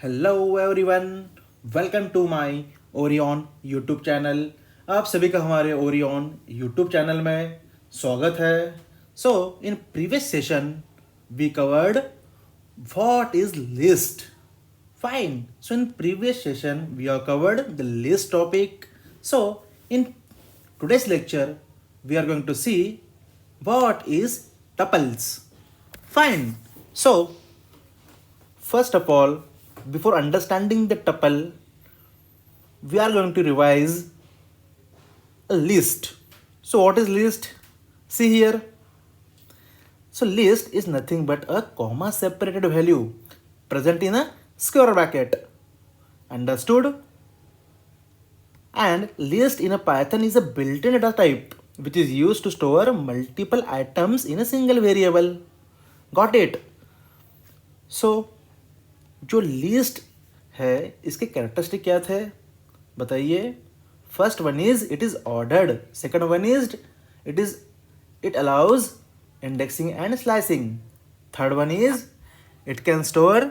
Hello everyone, welcome to my Orion YouTube channel. आप सभी का हमारे ओरियन यूट्यूब चैनल में स्वागत है। So in previous session we covered what is list. Fine, so in previous session we have covered the list topic. So in today's lecture we are going to see what is tuples. Fine. So first of all, before understanding the tuple, we are going to revise a list. So, what is list? See here. So, list is nothing but a comma separated value present in a square bracket. Understood? And list in a Python is a built-in data type which is used to store multiple items in a single variable. Got it? So, जो list है इसके characteristic क्या थे बताइए। First one is it is ordered, second one is it allows indexing and slicing, third one is it can store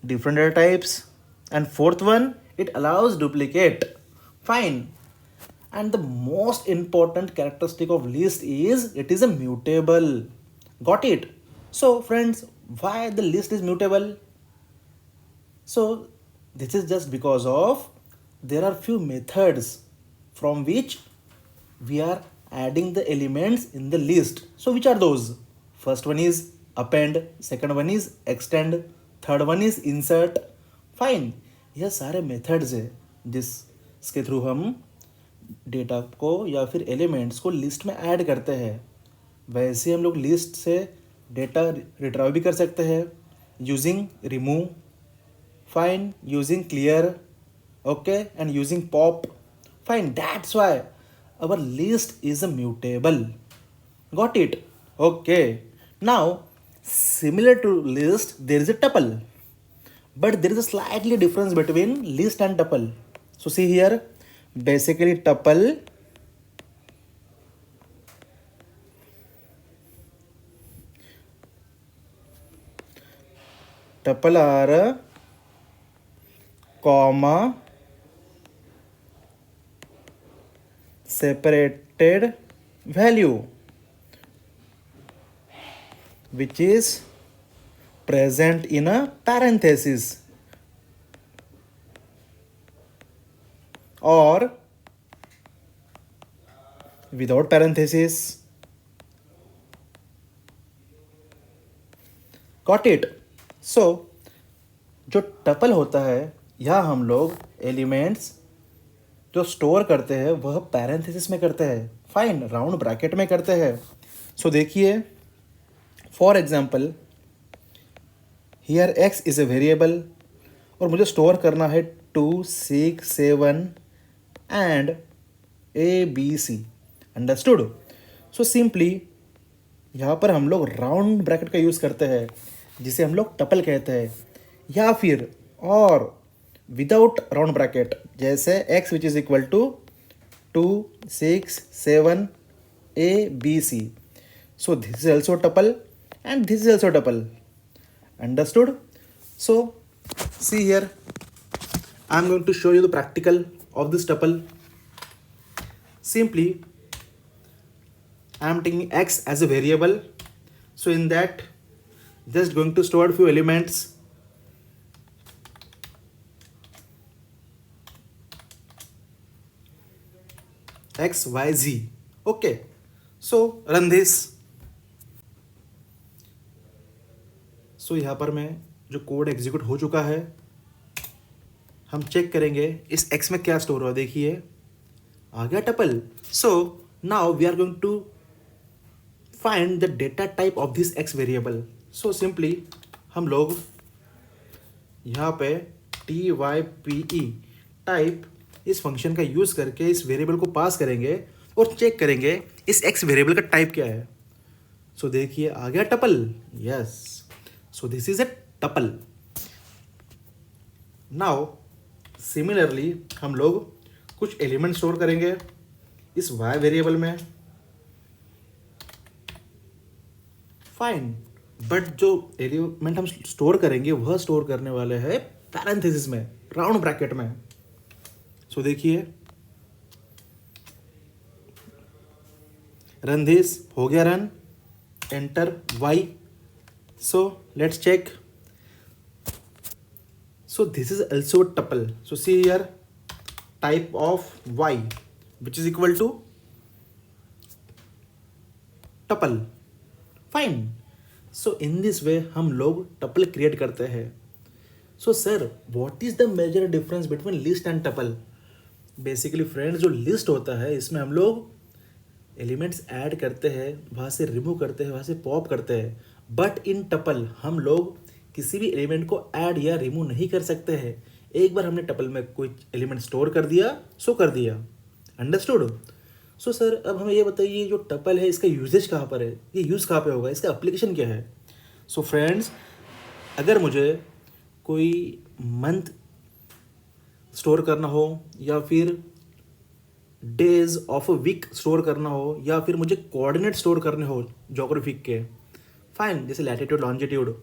different data types, and fourth one it allows duplicate. Fine, and the most important characteristic of list is it is a mutable. Got it? So friends, why the list is mutable? So this is just because of there are few methods from which we are adding the elements in the list. So which are those? First one is append, second one is extend, third one is insert. Fine, ये सारे methods है जिसके through हम data को या फिर elements को list में ऐड करते हैं। वैसे हम लोग लिस्ट से डेटा रिट्राइव भी कर सकते हैं using remove, fine, using clear, okay, and using pop. Fine, that's why our list is a mutable. Got it? Okay. Now, similar to list, there is a tuple, but there is a slightly difference between list and tuple. So see here, basically tuple are comma separated value which is present in a parenthesis or without parenthesis. Got it? So जो tuple होता है यहाँ हम लोग elements जो store करते हैं वह पैरेंथेसिस में करते हैं। फाइन, राउंड ब्रैकेट में करते हैं। सो देखिए, for example here x is a variable और मुझे स्टोर करना है 2, 6, 7 and ABC। Understood? So simply यहाँ पर हम लोग राउंड ब्रैकेट का यूज़ करते हैं जिसे हम लोग टपल कहते हैं, या फिर और विदाउट राउंड ब्रैकेट जैसे x which is equal to 2, 6, 7 ABC. So this is also tuple and this is also tuple. Understood? So see here, I am going to show you the practical of this tuple. Simply I am taking x as a variable. So in that, just going to store a few elements. X, Y, Z. Okay. So run this. So यहाँ पर मैं जो code execute हो चुका है, हम check करेंगे इस x में क्या स्टोर हुआ। देखिए आ गया tuple. So now we are going to find the data type of this x variable. So simply हम लोग यहाँ पे type टाइप इस फंक्शन का यूज़ करके इस वेरिएबल को पास करेंगे और चेक करेंगे इस x वेरिएबल का टाइप क्या है। सो देखिए आ गया tuple. Yes, so this is a tuple. Now similarly हम लोग कुछ एलिमेंट स्टोर करेंगे इस y वेरिएबल में। फाइन, बट जो एलिमेंट हम स्टोर करेंगे वह स्टोर करने वाले हैं पैरेंथेसिस में, राउंड ब्रैकेट में। सो देखिए, रन दिस, हो गया run, enter Y. So let's check. So this is also a tuple. So see here, type of y which is equal to tuple. Fine. So in this way हम लोग tuple create करते हैं. So sir, what is the major difference between list and tuple? Basically friends, जो list होता है इसमें हम लोग एलिमेंट्स ऐड करते हैं, वहाँ से रिमूव करते हैं, वहाँ से पॉप करते हैं। बट इन टपल हम लोग किसी भी एलिमेंट को ऐड या रिमूव नहीं कर सकते हैं। एक बार हमने टपल में कोई एलिमेंट स्टोर कर दिया, सो कर दिया। अंडरस्टूड? सो सर अब हमें ये बताइए, जो टपल है इसका यूजेज कहाँ पर है, ये यूज़ कहाँ पे होगा, इसका एप्लीकेशन क्या है? सो फ्रेंड्स, अगर मुझे कोई मंथ स्टोर करना हो, या फिर days of a week store करना हो, या फिर मुझे कोऑर्डिनेट स्टोर करने हो ज्योग्राफी के, फाइन, जैसे latitude longitude,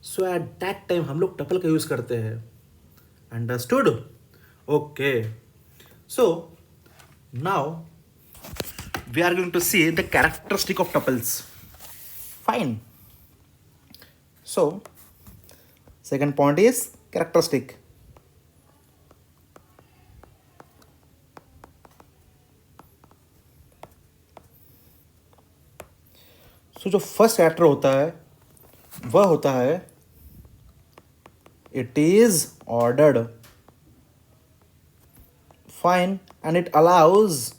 so at that time हम लोग टपल का यूज़ करते हैं। Understood? Okay, so now we are going to see the characteristic of tuples. Fine, so second point is characteristic. So जो फर्स्ट कैरेक्टर होता है वह होता है it is ordered. Fine, and it allows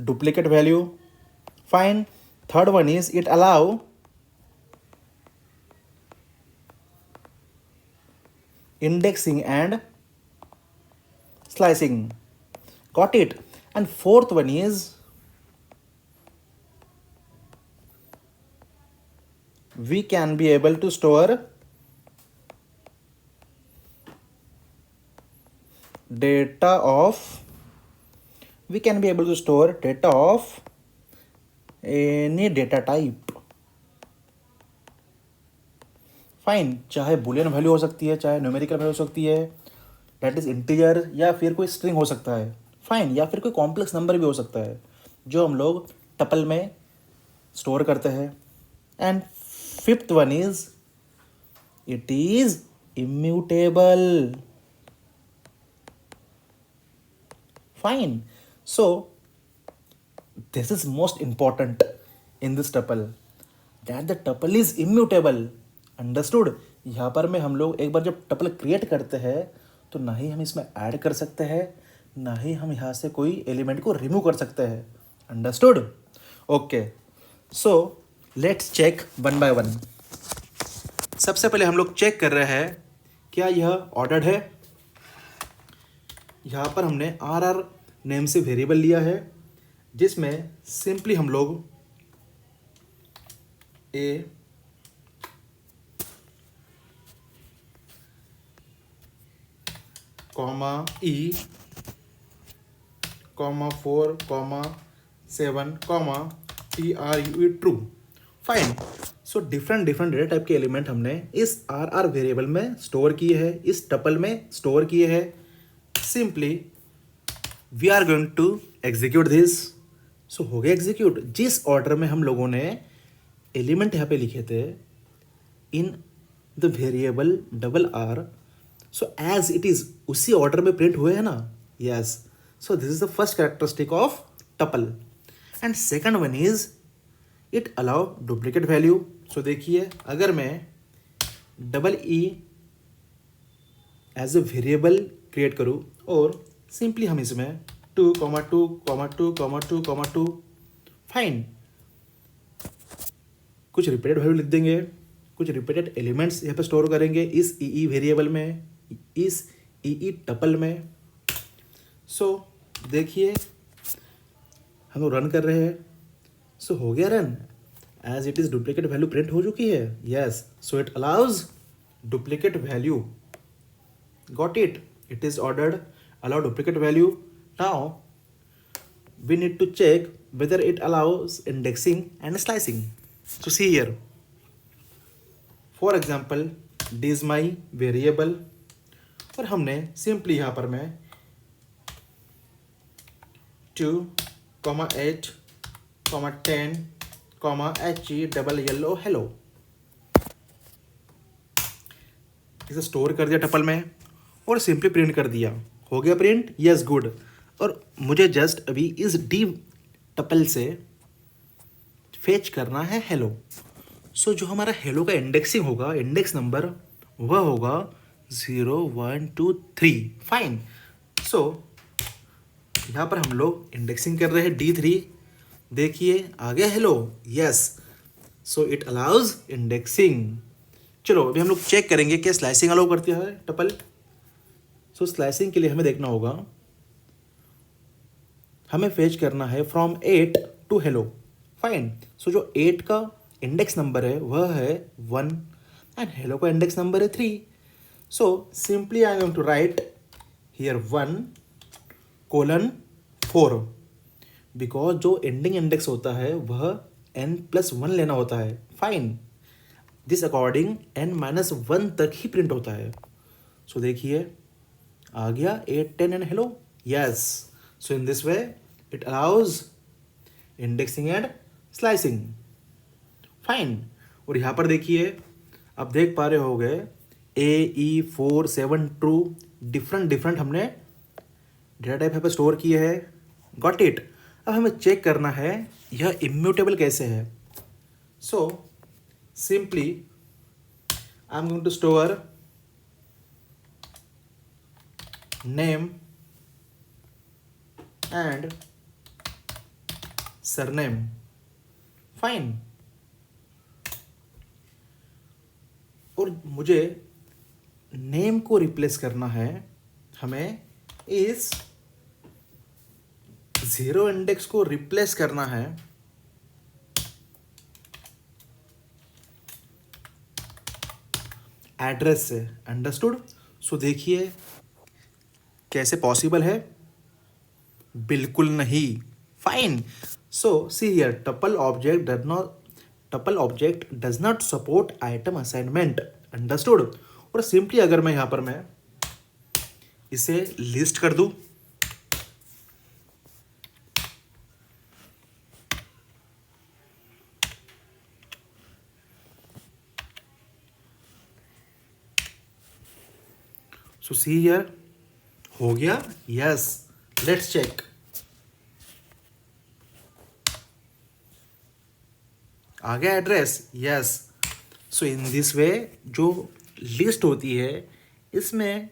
duplicate value. Fine, third one is it allow indexing and slicing. Got it? And fourth one is we can be able to store data of any data type. Fine, चाहे Boolean value हो सकती है, चाहे numerical value हो सकती है, that is integer, या फिर कोई स्ट्रिंग हो सकता है। फाइन, या फिर कोई कॉम्प्लेक्स नंबर भी हो सकता है जो हम लोग टपल में स्टोर करते हैं। And fifth one is it is immutable. Fine, so this is most important in this tuple, that the tuple is immutable. Understood? यहाँ पर में हम लोग एक बार जब टपल क्रिएट करते हैं तो ना ही हम इसमें ऐड कर सकते हैं, ना ही हम यहाँ से कोई एलिमेंट को रिमूव कर सकते हैं। Understood? Okay, so let's check one by one. सबसे पहले हम लोग चेक कर रहे हैं क्या यह ऑर्डर्ड है। यहाँ पर हमने आर नेम से वेरिएबल लिया है, जिसमें सिंपली हम लोग A comma E comma 4 comma 7 comma TRU true. Fine, so different data type के एलिमेंट हमने इस आर वेरिएबल में स्टोर किए हैं, इस टपल में स्टोर किए हैं। Simply we are going to execute this. So हो गया एग्जीक्यूट। जिस ऑर्डर में हम लोगों ने एलिमेंट यहाँ पे लिखे थे in the variable double R, so as it is उसी ऑर्डर में प्रिंट हुए हैं ना। Yes, so this is the first characteristic of tuple. And second one is it allow duplicate value. So देखिए, अगर मैं double E as a variable create करूँ और सिंपली हम इसमें 2, 2, 2, 2, 2, फाइन, कुछ रिपीटेड वैल्यू लिख देंगे, कुछ रिपीटेड एलिमेंट्स यहाँ पे स्टोर करेंगे इस ई वेरिएबल में, इस ई टपल में। सो देखिए, हम लोग रन कर रहे हैं। सो हो गया run, as it is duplicate value print हो चुकी है। Yes, so it allows duplicate value. Got it? It is ordered allow duplicate value. Now we need to check whether it allows indexing and slicing. So see here, for example D is my variable, और हमने simply यहाँ पर मैं 2, 8, 10, HE double yellow hello इसे store कर दिया tuple में और सिंपली प्रिंट कर दिया। हो गया प्रिंट, यस गुड। और मुझे जस्ट अभी इस डी टपल से फेच करना है हेलो। सो जो हमारा हेलो का इंडेक्सिंग होगा, इंडेक्स नंबर वह होगा 0, 1, 2, 3। फाइन। सो यहाँ पर हम लोग इंडेक्सिंग कर रहे हैं D3। देखिए आ गया hello, yes. So it allows indexing. चलो अभी हम लोग चेक करेंगे क्या स्लाइसिंग अलाउ करती है टपल। सो स्लाइसिंग के लिए हमें देखना होगा, हमें फेच करना है from 8 to hello. Fine. So जो 8 का इंडेक्स नंबर है वह है 1 एंड हेलो का इंडेक्स नंबर है 3। So simply I am going to write here 1:4 because जो एंडिंग इंडेक्स होता है वह n+1 लेना होता है। फाइन। दिस अकॉर्डिंग n-1 तक ही प्रिंट होता है। सो देखिए आ गया 8, 10 and hello, yes. So in this way it allows indexing and slicing. Fine. और यहाँ पर देखिए आप देख पा रहे होंगे AE4, 7 ट्रू डिफरेंट हमने डेटा टाइप यहाँ पर स्टोर किए हैं। Got it. अब हमें चेक करना है यह इम्यूटेबल कैसे है। So simply I am going to store name and surname. Fine. और मुझे नेम को रिप्लेस करना है, हमें इस 0 इंडेक्स को रिप्लेस करना है एड्रेस से। अंडरस्टूड। सो देखिए कैसे पॉसिबल है, बिल्कुल नहीं। Fine. So see here tuple object does not support item assignment. Understood. और सिंपली अगर मैं यहाँ पर मैं इसे लिस्ट कर दूं, सो सी हियर हो गया, यस। Let's check. आ गया address, yes. So in this way जो लिस्ट होती है इसमें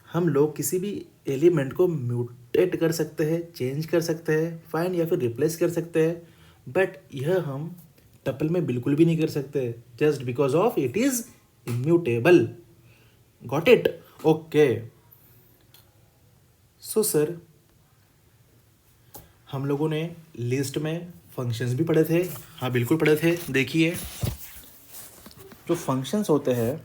हम लोग किसी भी एलिमेंट को म्यूटेट कर सकते हैं, चेंज कर सकते हैं, फाइंड या फिर रिप्लेस कर सकते हैं। बट यह हम टपल में बिल्कुल भी नहीं कर सकते, just because of it is immutable. Got it. Okay. So sir हम लोगों ने लिस्ट में फंक्शंस भी पढ़े थे। हाँ बिल्कुल पढ़े थे। देखिए जो फंक्शंस होते हैं,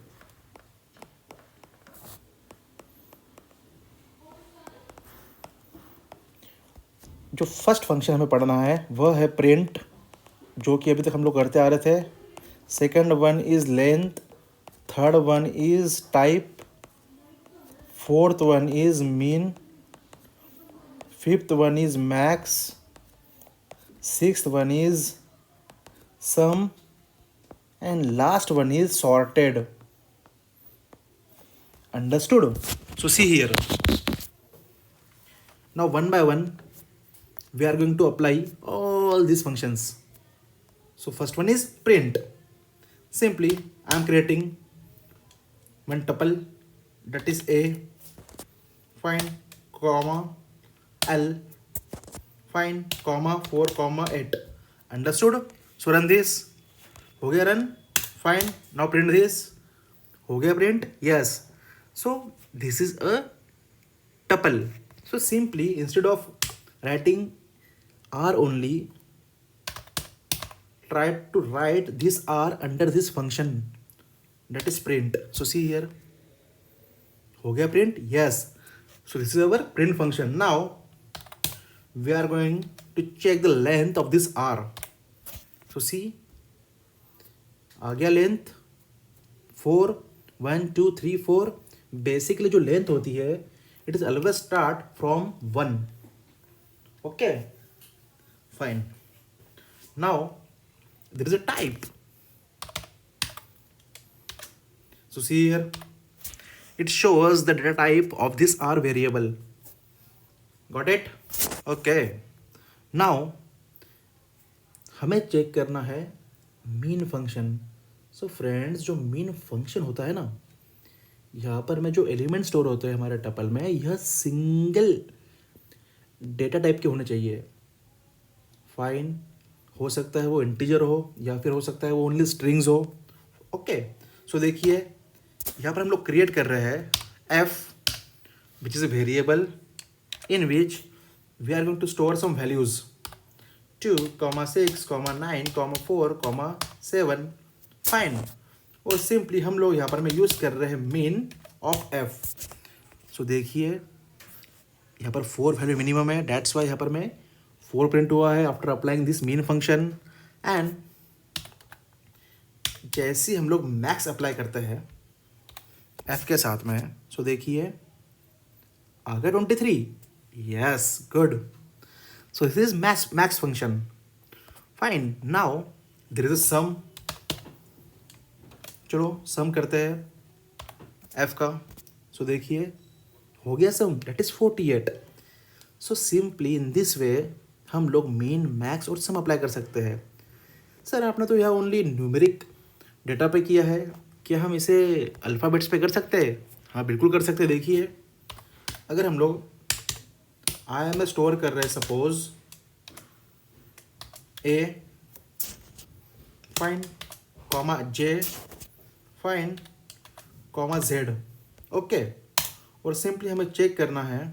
जो फर्स्ट फंक्शन हमें पढ़ना है वह है प्रिंट, जो कि अभी तक हम लोग करते आ रहे थे। Second one is length, third one is type, fourth one is mean, fifth one is max, sixth one is sum and last one is sorted. Understood? So see here. Now one by one we are going to apply all these functions. So first one is print. Simply I am creating one tuple, that is A, find comma L, find comma 4, 8. Understood? So run this. हो गया run. Fine. Now print this. हो गया print, yes. So this is a tuple. So simply instead of writing R only, try to write this R under this function, that is print. So see here हो गया print, yes. So this is our print function. Now we are going to check the length of this R. So see आ गया length 4, 1 2 3 4। Basically जो length होती है it is always start from 1। Okay fine. Now there is a type. So see here, it shows the data type of this R variable. Got it? Okay. Now हमें check करना है mean function. So friends, जो mean function होता है ना, यहाँ पर में जो एलिमेंट स्टोर होते हैं हमारे टपल में, यह सिंगल डेटा टाइप के होने चाहिए। फाइन, हो सकता है वो इंटीजर हो या फिर हो सकता है वो ओनली स्ट्रिंग्स हो। ओके सो देखिए, यहाँ पर हम लोग क्रिएट कर रहे हैं f which is a variable in which we are going to store some values 2, 6, 9, 4, 7। Fine. और सिंपली हम लोग यहाँ पर में यूज़ कर रहे हैं मीन ऑफ f। सो देखिए, यहाँ पर 4 वैल्यू मिनिमम है, डेट्स वाई यहाँ पर में 4 प्रिंट हुआ है after applying this mean function. And जैसे ही हम लोग मैक्स अप्लाई करते हैं f के साथ में, सो देखिए आ गया 23। Yes, good. So this is max function. Fine. Now there is a sum. चलो सम करते हैं f का। सो देखिए हो गया sum, that is 48। So simply in this way हम लोग मीन, मैक्स और सम अप्लाई कर सकते हैं। सर आपने तो यहाँ ओनली न्यूमेरिक डेटा पे किया है, क्या हम इसे अल्फ़ाबेट्स पे कर सकते हैं? हाँ बिल्कुल कर सकते हैं। देखिए, अगर हम लोग आई में स्टोर कर रहे हैं सपोज ए, फाइन, कॉमा जे, फाइन, कॉमा जेड। ओके, और सिंपली हमें चेक करना है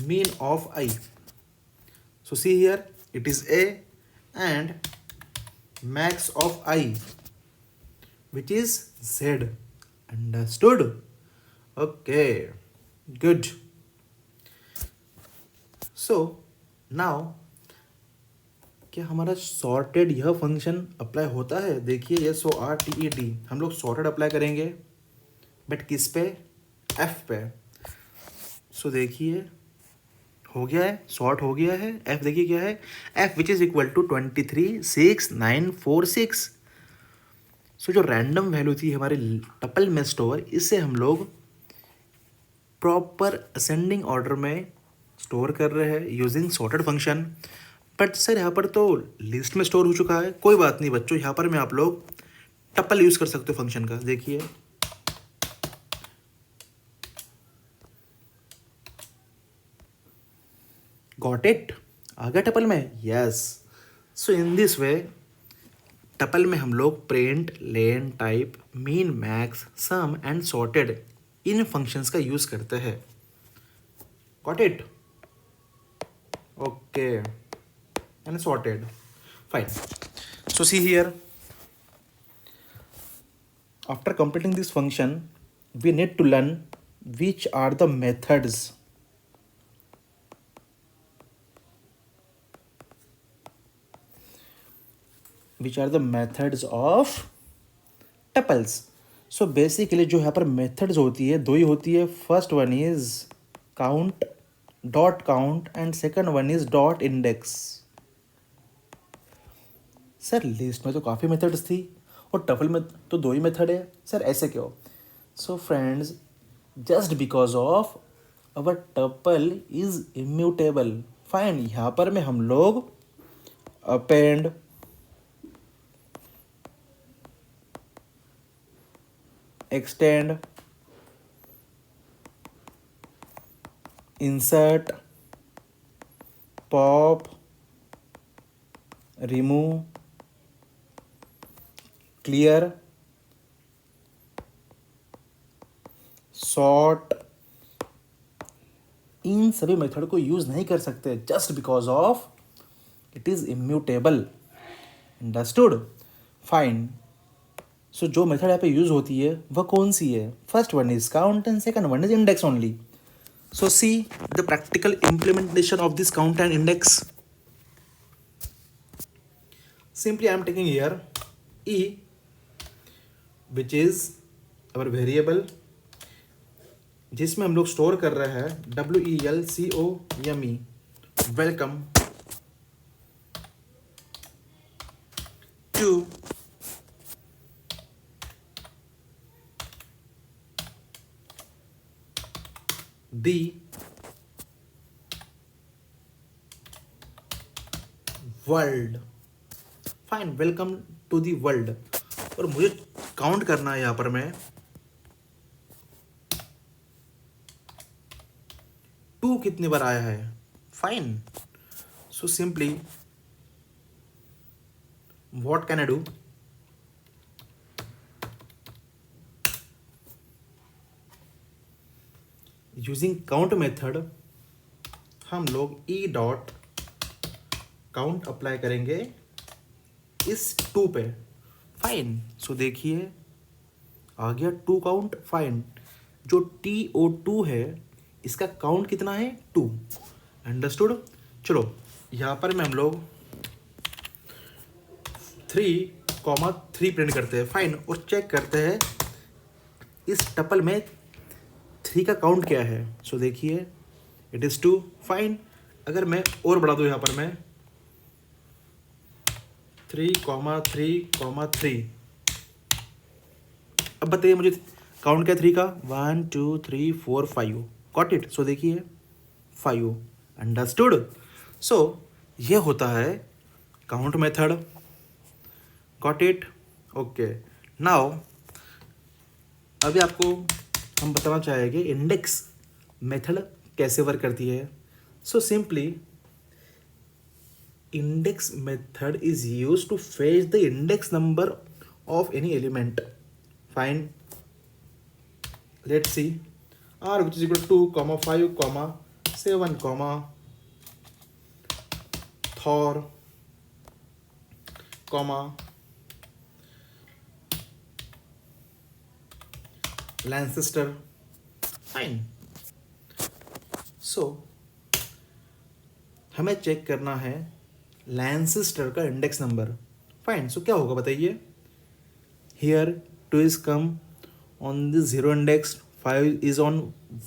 mean of I. So see here, it is A and max of I which is Z. Understood? Okay, good. So now क्या हमारा sorted यह function apply होता है? देखिए SORTED हम लोग सॉर्टेड अप्लाई करेंगे, बट किस पे? F पे। सो देखिए हो गया है, सॉर्ट हो गया है। F देखिए क्या है, F which is equal to 23, 6, 9, 4, 6। So जो रैंडम वैल्यू थी हमारे टपल में स्टोर, इसे हम लोग प्रॉपर असेंडिंग ऑर्डर में स्टोर कर रहे हैं using sorted function. But sir यहाँ पर तो लिस्ट में स्टोर हो चुका है। कोई बात नहीं बच्चों, यहाँ पर में आप लोग टपल यूज़ कर सकते हो फंक्शन का। देखिए गॉट इट, आ गया टपल में। Yes. So in this way tuple में हम लोग print, len, type, mean, max, sum and sorted इन फंक्शंस का यूज करते हैं। Got it? Okay, and sorted. Fine. So see here, after completing this function we need to learn which are the methods which are the methods of tuples. So basically जो यहाँ पर methods होती है, दो ही होती है। First one is count, dot count, and second one is dot index. Sir list में तो काफ़ी मेथड्स थी और टपल में तो दो ही मेथड है, सर ऐसे क्यों? So friends, just because of our tuple is immutable. Fine, यहाँ पर में हम लोग append, extend, insert, pop, remove, clear, sort, इन सभी मेथड को यूज नहीं कर सकते just because of it is immutable. Understood? Fine. So जो मेथड यहाँ पे यूज होती है वह कौन सी है? First one is count and second one is index only. So see the practical implementation of this count and index. Simply I am taking here e which is our variable जिसमें हम लोग store कर रहे हैं WELCOME welcome to the world. Fine, welcome to the world. और मुझे count करना है यहां पर मैं टू कितनी बार आया है। Fine, so simply what can I do, using count method हम लोग ई डॉट काउंट अप्लाई करेंगे इस टू पे। फाइन, सो देखिए आ गया टू काउंट। फाइन, जो TO2 है इसका काउंट कितना है, 2। अंडरस्टूड। चलो यहाँ पर में हम लोग 3,3 प्रिंट करते हैं। फाइन, और चेक करते हैं इस टपल में 3 का काउंट क्या है। सो देखिए इट इज़ 2। फाइन, अगर मैं और बढ़ा दूँ यहाँ पर मैं 3,3,3। अब बताइए मुझे काउंट क्या 3 का, 1 2 3 4 5। Got it. सो देखिए 5। अंडरस्टूड। सो ये होता है count method. Got it. Okay, now अभी आपको हम बताना चाहेंगे इंडेक्स मेथड कैसे वर्क करती है। So simply index method is used to fetch the index number of any element. Fine, let's see r which is equal to 2 5 7 Thor Lancaster. Fine, so हमें check करना है लैंसेस्टर का इंडेक्स नंबर। फाइन, सो क्या होगा बताइए। Here 2 is come on the 0 index, 5 is on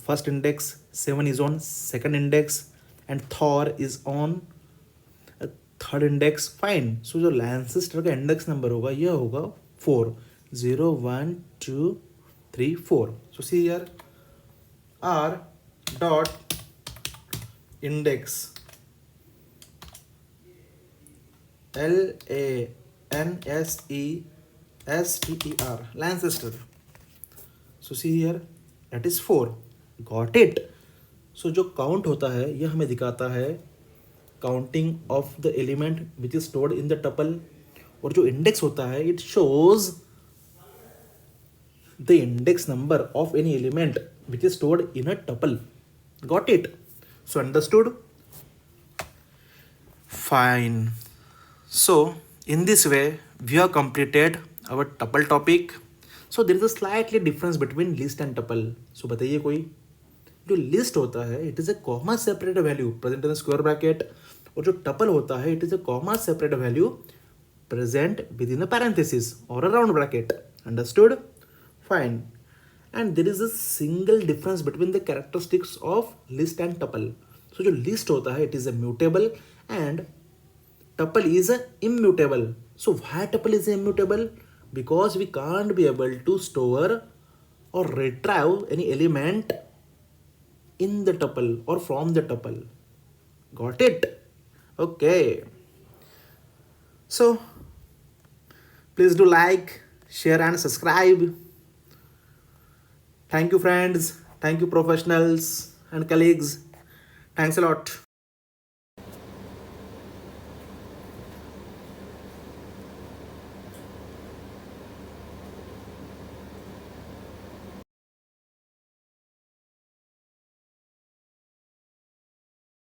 first index, 7 is on second index and four is on third index. Fine, so जो लैंसेस्टर का इंडेक्स नंबर होगा यह होगा 4, 0 1 2 3 4। सो see here r dot index LANCESTER Lancaster. So see here that is 4. Got it. So जो count होता है यह हमें दिखाता है counting of the element which is stored in the tuple, और जो इंडेक्स होता है it shows the index number of any element which is stored in a tuple. Got it. So understood. Fine, so in this way we have completed our tuple topic. So there is a slightly difference between list and tuple. So बताइए कोई, जो list होता है it is a comma separated value present in the square bracket, और जो tuple होता है it is a comma separated value present within a parenthesis or a round bracket. Understood? Fine. And there is a single difference between the characteristics of list and tuple. So जो list होता है it is a mutable and tuple is immutable. So why tuple is immutable? Because we can't be able to store or retrieve any element in the tuple or from the tuple. Got it? Okay. So please do like, share and subscribe. Thank you friends. Thank you professionals and colleagues. Thanks a lot.